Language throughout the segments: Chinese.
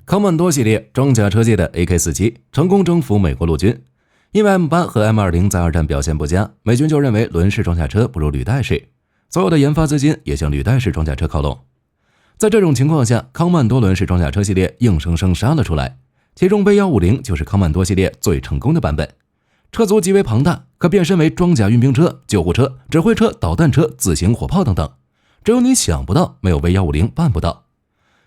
康曼多系列装甲车界的 AK-47 成功征服美国陆军。因为 M8 和 M20 在二战表现不佳，美军就认为轮式装甲车不如履带式，所有的研发资金也向履带式装甲车靠拢。在这种情况下，康曼多轮式装甲车系列硬生生杀了出来，其中 V150 就是康曼多系列最成功的版本。车族极为庞大，可变身为装甲运兵车、救护车、指挥车、导弹车、自行火炮等等，只有你想不到，没有 V150 办不到。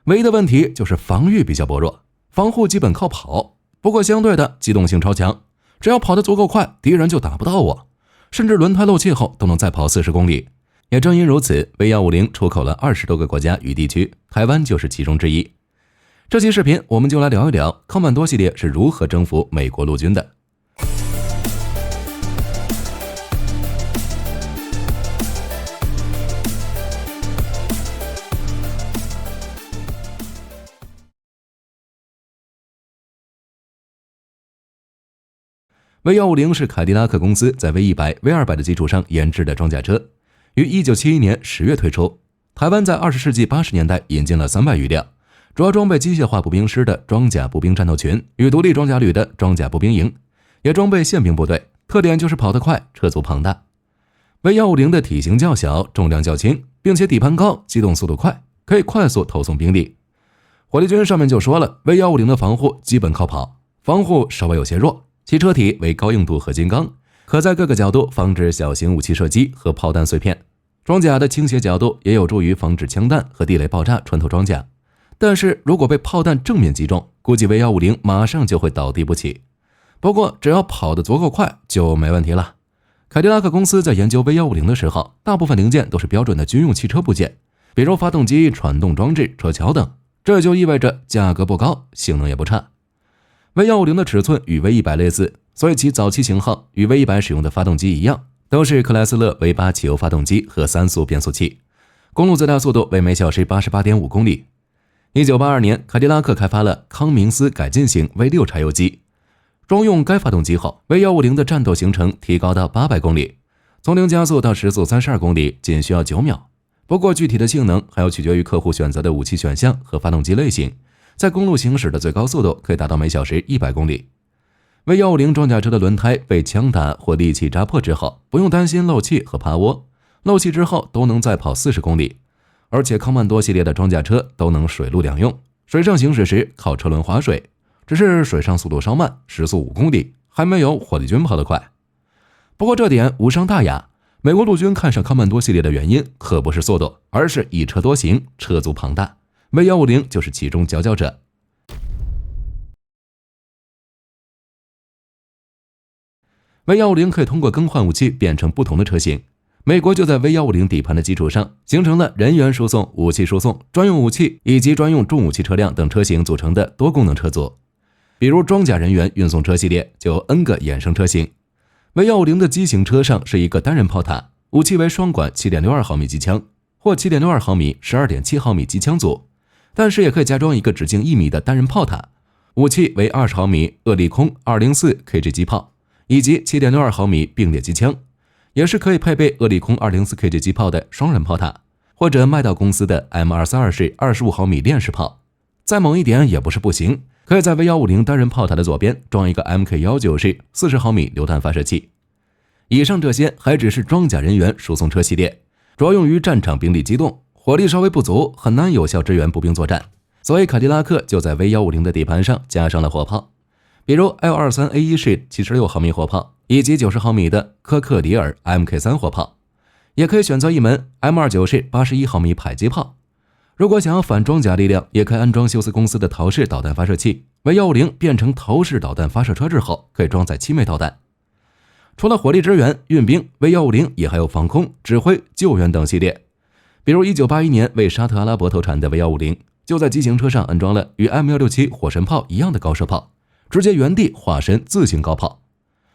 唯一的问题就是防御比较薄弱，防护基本靠跑，不过相对的机动性超强，只要跑得足够快，敌人就打不到我，甚至轮胎漏气后都能再跑40公里。也正因如此， V150 出口了20多个国家与地区，台湾就是其中之一。这期视频我们就来聊一聊康曼多系列是如何征服美国陆军的。V150 是凯迪拉克公司在 V100、V200 的基础上研制的装甲车，于1971年10月推出。台湾在20世纪80年代引进了300余辆，主要装备机械化步兵师的装甲步兵战斗群与独立装甲旅的装甲步兵营，也装备宪兵部队，特点就是跑得快，车族庞大。V150 的体型较小，重量较轻，并且底盘高，机动速度快，可以快速投送兵力。火力军上面就说了， V150 的防护基本靠跑，防护稍微有些弱，其车体为高硬度合金钢，可在各个角度防止小型武器射击和炮弹碎片。装甲的倾斜角度也有助于防止枪弹和地雷爆炸穿透装甲，但是如果被炮弹正面击中，估计 V150 马上就会倒地不起。不过只要跑得足够快就没问题了。凯迪拉克公司在研究 V150 的时候，大部分零件都是标准的军用汽车部件，比如发动机、传动装置、车桥等，这就意味着价格不高，性能也不差。V150 的尺寸与 V100 类似，所以其早期型号与 V100 使用的发动机一样，都是克莱斯勒 V8 汽油发动机和3速变速器，公路最大速度为每小时 88.5 公里。1982年，凯迪拉克开发了康明斯改进型 V6 柴油机，装用该发动机后， V150 的战斗行程提高到800公里，从零加速到时速32公里仅需要9秒。不过具体的性能还要取决于客户选择的武器选项和发动机类型，在公路行驶的最高速度可以达到每小时100公里。V150 装甲车的轮胎被枪打或利器扎破之后，不用担心漏气和趴窝，漏气之后都能再跑40公里。而且康曼多系列的装甲车都能水陆两用，水上行驶时靠车轮划水，只是水上速度稍慢，时速5公里，还没有火力军跑得快。不过这点无伤大雅，美国陆军看上康曼多系列的原因可不是速度，而是一车多型，车族庞大， V150 就是其中佼佼者。V150 可以通过更换武器变成不同的车型，美国就在 V150 底盘的基础上形成了人员输送、武器输送、专用武器以及专用重武器车辆等车型组成的多功能车组。比如装甲人员运送车系列就有 N 个衍生车型。V150 的机型车上是一个单人炮塔，武器为双管 7.62 毫米机枪或 7.62 毫米 12.7 毫米机枪组，但是也可以加装一个直径1米的单人炮塔，武器为20毫米厄利空 204kg 机炮以及 7.62 毫米并列机枪，也是可以配备厄利空 204kg 机炮的双人炮塔，或者麦道公司的 M242 式25毫米链式炮。再猛一点也不是不行，可以在 V150 单人炮塔的左边装一个 MK19 式40毫米榴弹发射器。以上这些还只是装甲人员输送车系列，主要用于战场兵力机动，火力稍微不足，很难有效支援步兵作战，所以凯迪拉克就在 V150 的底盘上加上了火炮，比如 L23A1 式76毫米火炮以及90毫米的科克里尔 MK3 火炮，也可以选择一门 M29 式81毫米迫击炮。如果想要反装甲力量，也可以安装休斯公司的陶式导弹发射器。V150 变成陶式导弹发射车之后，可以装载7枚导弹。除了火力支援、运兵， V150 也还有防空、指挥、救援等系列。比如1981年为沙特阿拉伯投产的 V150， 就在机型车上安装了与 M167 火神炮一样的高射炮，直接原地化身自行高炮。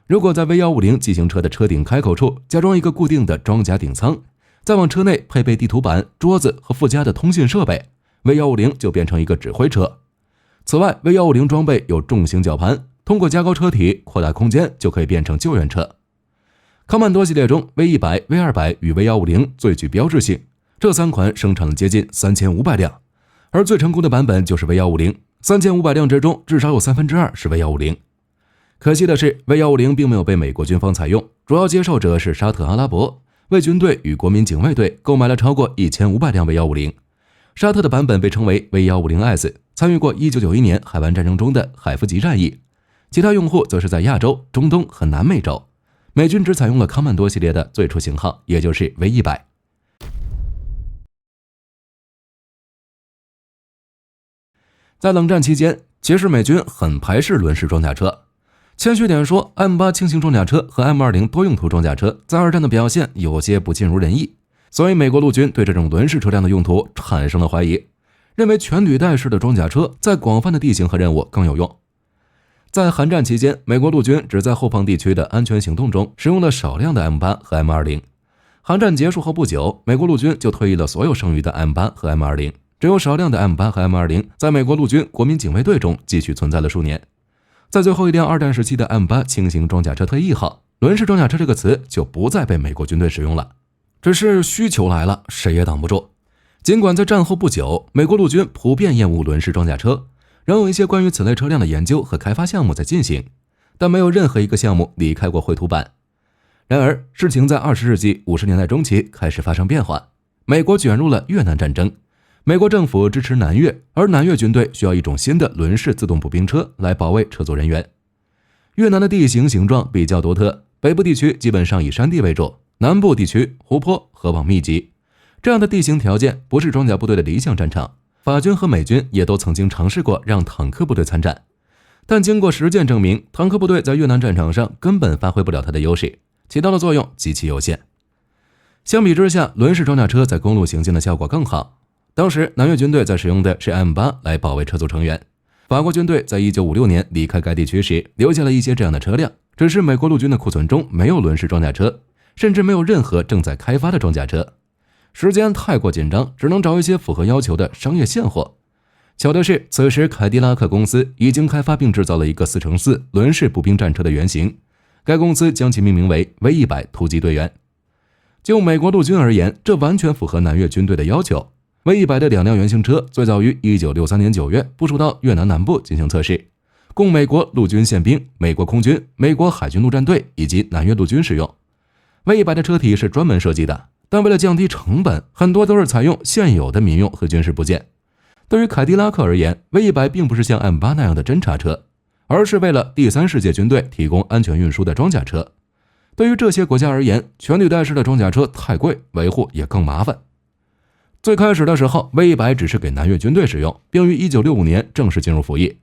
如果在 V150 机型车的车顶开口处加装一个固定的装甲顶舱，再往车内配备地图板、桌子和附加的通信设备， V150 就变成一个指挥车。此外， V150 装备有重型绞盘，通过加高车体扩大空间就可以变成救援车。康曼多系列中 V100、V200 与 V150 最具标志性，这3款生产了接近3500辆，而最成功的版本就是 V150， 3500辆之中至少有2/3是 V150。可惜的是 ，V150 并没有被美国军方采用，主要接受者是沙特阿拉伯，为军队与国民警卫队购买了超过1500辆 V150。沙特的版本被称为 V150S， 参与过1991年海湾战争中的海夫级战役。其他用户则是在亚洲、中东和南美洲。美军只采用了康曼多系列的最初型号，也就是 V100。在冷战期间，其实美军很排斥轮式装甲车。谦虚点说 ，M8 轻型装甲车和 M20 多用途装甲车在二战的表现有些不尽如人意，所以美国陆军对这种轮式车辆的用途产生了怀疑，认为全履带式的装甲车在广泛的地形和任务更有用。在韩战期间，美国陆军只在后方地区的安全行动中使用了少量的 M8 和 M20。韩战结束后不久，美国陆军就退役了所有剩余的 M8 和 M20， 只有少量的 M8 和 M20 在美国陆军国民警卫队中继续存在了数年。在最后一辆二战时期的 M8 轻型装甲车退役后，轮式装甲车这个词就不再被美国军队使用了。只是需求来了，谁也挡不住。尽管在战后不久，美国陆军普遍厌恶轮式装甲车，仍有一些关于此类车辆的研究和开发项目在进行，但没有任何一个项目离开过绘图板。然而，事情在20世纪50年代中期开始发生变化，美国卷入了越南战争。美国政府支持南越，而南越军队需要一种新的轮式自动步兵车来保卫车组人员。越南的地形形状比较独特，北部地区基本上以山地为主，南部地区湖泊、河网密集。这样的地形条件不是装甲部队的理想战场，法军和美军也都曾经尝试过让坦克部队参战，但经过实践证明，坦克部队在越南战场上根本发挥不了它的优势，起到的作用极其有限。相比之下，轮式装甲车在公路行进的效果更好。当时南越军队在使用的是 M8 来保卫车组成员。法国军队在1956年离开该地区时留下了一些这样的车辆，只是美国陆军的库存中没有轮式装甲车，甚至没有任何正在开发的装甲车。时间太过紧张，只能找一些符合要求的商业现货。巧的是，此时凯迪拉克公司已经开发并制造了一个4×4轮式步兵战车的原型，该公司将其命名为 V100 突击队员。就美国陆军而言，这完全符合南越军队的要求。V100 的2辆原型车最早于1963年9月部署到越南南部进行测试，供美国陆军宪兵、美国空军、美国海军陆战队以及南越陆军使用。V100 的车体是专门设计的，但为了降低成本，很多都是采用现有的民用和军事部件。对于凯迪拉克而言， V100 并不是像 M8 那样的侦察车，而是为了第三世界军队提供安全运输的装甲车。对于这些国家而言，全履带式的装甲车太贵，维护也更麻烦。最开始的时候 ，V100 只是给南越军队使用，并于1965年正式进入服役。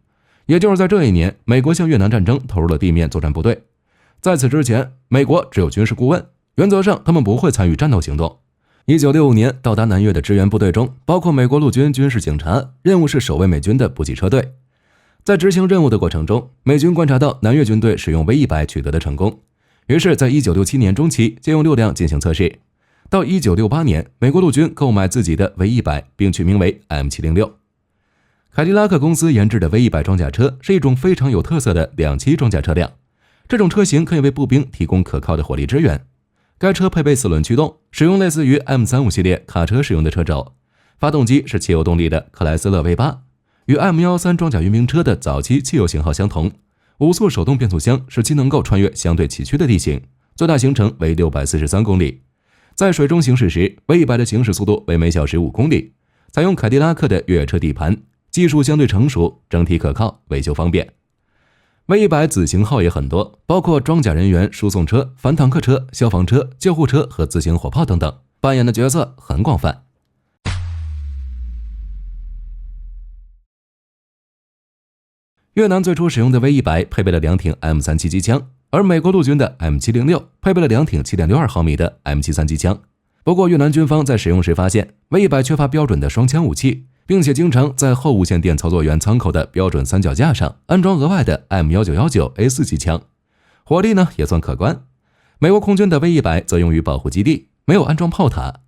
也就是在这一年，美国向越南战争投入了地面作战部队。在此之前，美国只有军事顾问，原则上他们不会参与战斗行动。1965年到达南越的支援部队中，包括美国陆军军事警察，任务是守卫美军的补给车队。在执行任务的过程中，美军观察到南越军队使用 V100 取得的成功，于是，在1967年中期借用6辆进行测试。到1968年，美国陆军购买自己的 V100， 并取名为 M706。凯迪拉克公司研制的 V100 装甲车是一种非常有特色的2栖装甲车辆，这种车型可以为步兵提供可靠的火力支援。该车配备4轮驱动，使用类似于 M35 系列卡车使用的车轴，发动机是汽油动力的克莱斯勒 V8， 与 M13 装甲运兵车的早期汽油型号相同。5速手动变速箱使其能够穿越相对崎岖的地形，最大行程为643公里。在水中行驶时 ，V100 的行驶速度为每小时5公里，采用凯迪拉克的越野车底盘，技术相对成熟，整体可靠，维修方便。V100 子型号也很多，包括装甲人员输送车、反坦克车、消防车、救护车和自行火炮等等，扮演的角色很广泛。越南最初使用的 V100 配备了2挺 M37 机枪，而美国陆军的 M706 配备了2挺 7.62 毫米的 M73 机枪。不过越南军方在使用时发现 V100 缺乏标准的双枪武器，并且经常在后无线电操作员舱口的标准三脚架上安装额外的 M1919A4 机枪，火力呢也算可观。美国空军的 V100 则用于保护基地，没有安装炮塔。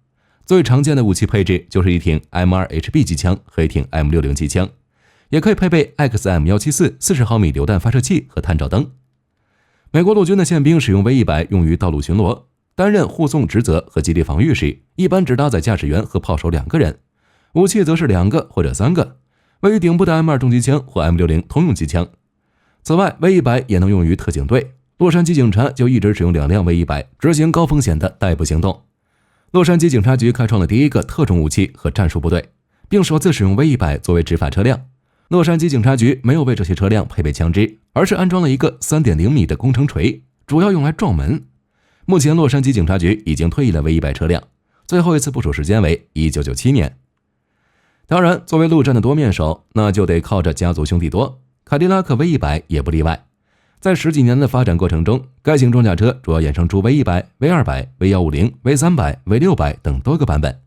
最常见的武器配置就是一挺 M2HB 机枪和一挺 M60 机枪，也可以配备 XM174 40毫米榴弹发射器和探照灯。美国陆军的宪兵使用 V100 用于道路巡逻，担任护送职责和基地防御时，一般只搭载驾驶员和炮手2个人，武器则是2个或者3个。位于顶部的 M2 重机枪或 M60 通用机枪。此外 V100 也能用于特警队，洛杉矶警察就一直使用2辆 V100 执行高风险的逮捕行动。洛杉矶警察局开创了第一个特种武器和战术部队，并首次使用 V100 作为执法车辆。洛杉矶警察局没有为这些车辆配备枪支，而是安装了一个 3.0 米的工程锤，主要用来撞门。目前洛杉矶警察局已经退役了 V100 车辆，最后一次部署时间为1997年。当然，作为陆战的多面手，那就得靠着家族兄弟多，凯迪拉克 V100 也不例外。在10几年的发展过程中，该型装甲车主要衍生出 V100、V200、V150、V300、V600 等多个版本。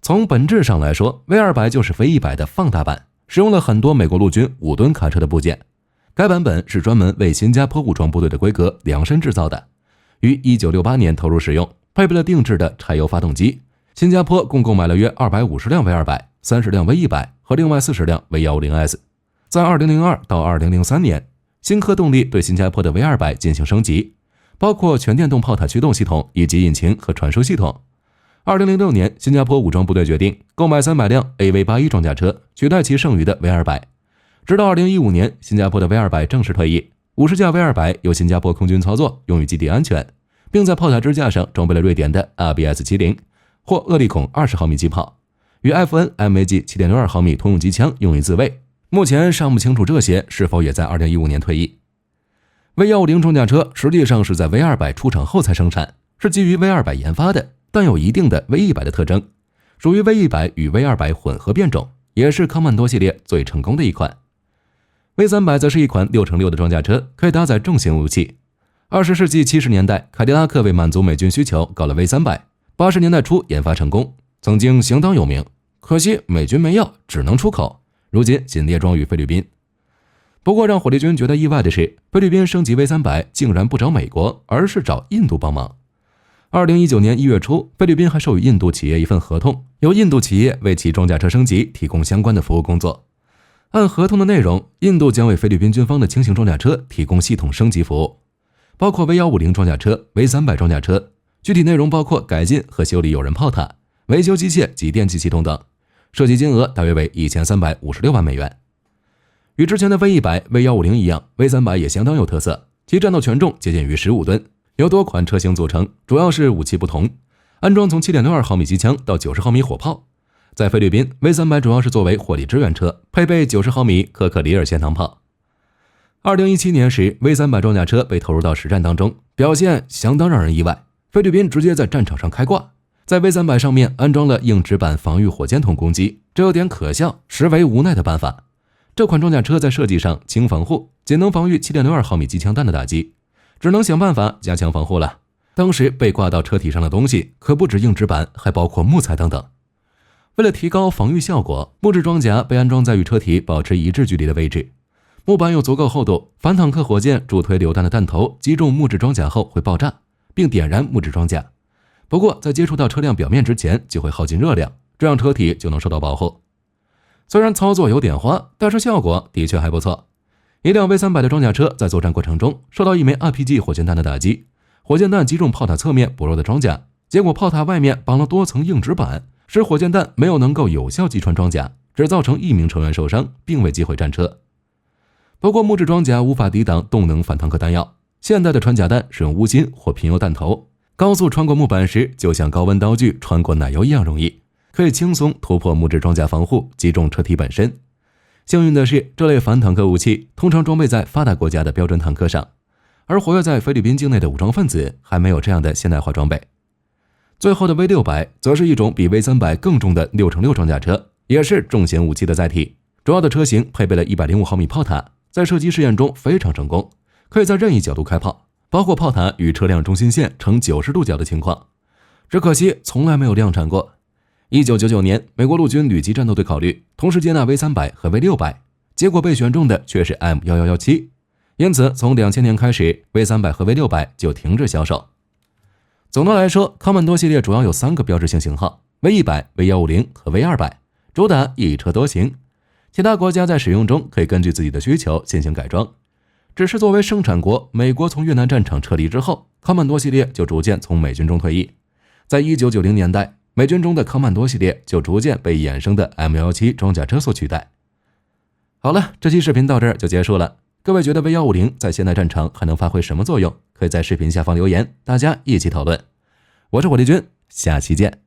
从本质上来说 ，V200 就是 V100 的放大版，使用了很多美国陆军5吨卡车的部件。该版本是专门为新加坡武装部队的规格量身制造的，于1968年投入使用，配备了定制的柴油发动机。新加坡共购买了约250辆 V200、30辆 V100 和另外40辆 V150S。在2002到2003年，新科动力对新加坡的 V200 进行升级，包括全电动炮塔驱动系统以及引擎和传输系统。2006年，新加坡武装部队决定购买300辆 AV81 装甲车，取代其剩余的 V200。直到2015年，新加坡的 V200 正式退役，50架 V200 由新加坡空军操作，用于基地安全，并在炮塔支架上装备了瑞典的 RBS70 或厄利孔20毫米机炮，与 FN MAG 7.62毫米通用机枪用于自卫。目前尚不清楚这些是否也在2015年退役。V150 装甲车实际上是在 V200 出厂后才生产，是基于 V200 研发的，但有一定的 V100 的特征，属于 V100 与 V200 混合变种，也是康曼多系列最成功的一款。V300 则是一款6x6的装甲车，可以搭载重型武器。20世纪70年代，凯迪拉克为满足美军需求搞了 V300，80年代初研发成功，曾经相当有名，可惜美军没要，只能出口，如今仅列装于菲律宾。不过让火力军觉得意外的是，菲律宾升级 V300 竟然不找美国，而是找印度帮忙。2019年1月初，菲律宾还授予印度企业一份合同，由印度企业为其装甲车升级提供相关的服务工作。按合同的内容，印度将为菲律宾军方的轻型装甲车提供系统升级服务，包括 V150 装甲车、V300 装甲车，具体内容包括改进和修理有人炮塔、维修机械及电气系统等，涉及金额大约为1356万美元。与之前的 V100、V150 一样， V300 也相当有特色，其战斗权重接近于15吨，由多款车型组成，主要是武器不同，安装从 7.62 毫米机枪到90毫米火炮。在菲律宾 ，V300 主要是作为火力支援车，配备90毫米可可里尔线膛炮。2017年时 ，V300 装甲车被投入到实战当中，表现相当让人意外。菲律宾直接在战场上开挂，在 V300 上面安装了硬直板防御火箭筒攻击，这有点可笑，实为无奈的办法。这款装甲车在设计上轻防护，仅能防御 7.62 毫米机枪弹的打击，只能想办法加强防护了。当时被挂到车体上的东西可不止硬直板，还包括木材等等。为了提高防御效果，木质装甲被安装在与车体保持一致距离的位置。木板有足够厚度，反坦克火箭主推榴弹的弹头击中木质装甲后会爆炸，并点燃木质装甲。不过在接触到车辆表面之前就会耗尽热量，这样车体就能受到保护。虽然操作有点花，但是效果的确还不错。一辆 V300 的装甲车在作战过程中受到一枚 RPG 火箭弹的打击，火箭弹击中炮塔侧面薄弱的装甲，结果炮塔外面绑了多层硬纸板，使火箭弹没有能够有效击穿装甲，只造成1名成员受伤，并未击毁战车。不过木质装甲无法抵挡动能反坦克弹药，现代的穿甲弹使用钨芯或贫铀弹头，高速穿过木板时就像高温刀具穿过奶油一样容易，可以轻松突破木质装甲防护，击中车体本身。幸运的是，这类反坦克武器通常装备在发达国家的标准坦克上，而活跃在菲律宾境内的武装分子还没有这样的现代化装备。最后的 V600 则是一种比 V300 更重的 6x6 装甲车，也是重型武器的载体。主要的车型配备了105毫米炮塔，在射击试验中非常成功，可以在任意角度开炮，包括炮塔与车辆中心线呈90度角的情况。只可惜从来没有量产过。1999年，美国陆军旅级战斗队考虑同时接纳 V300 和 V600， 结果被选中的却是 M1117， 因此从2000年开始 ，V300 和 V600 就停止销售。总的来说，康曼多系列主要有3个标志性型号 ：V100、V150 和 V200， 主打一车多型。其他国家在使用中可以根据自己的需求进行改装。只是作为生产国，美国从越南战场撤离之后，康曼多系列就逐渐从美军中退役。在1990年代，美军中的科曼多系列就逐渐被衍生的 M17装甲车所取代。好了，这期视频到这儿就结束了。各位觉得 V150在现代战场还能发挥什么作用？可以在视频下方留言，大家一起讨论。我是火力军，下期见。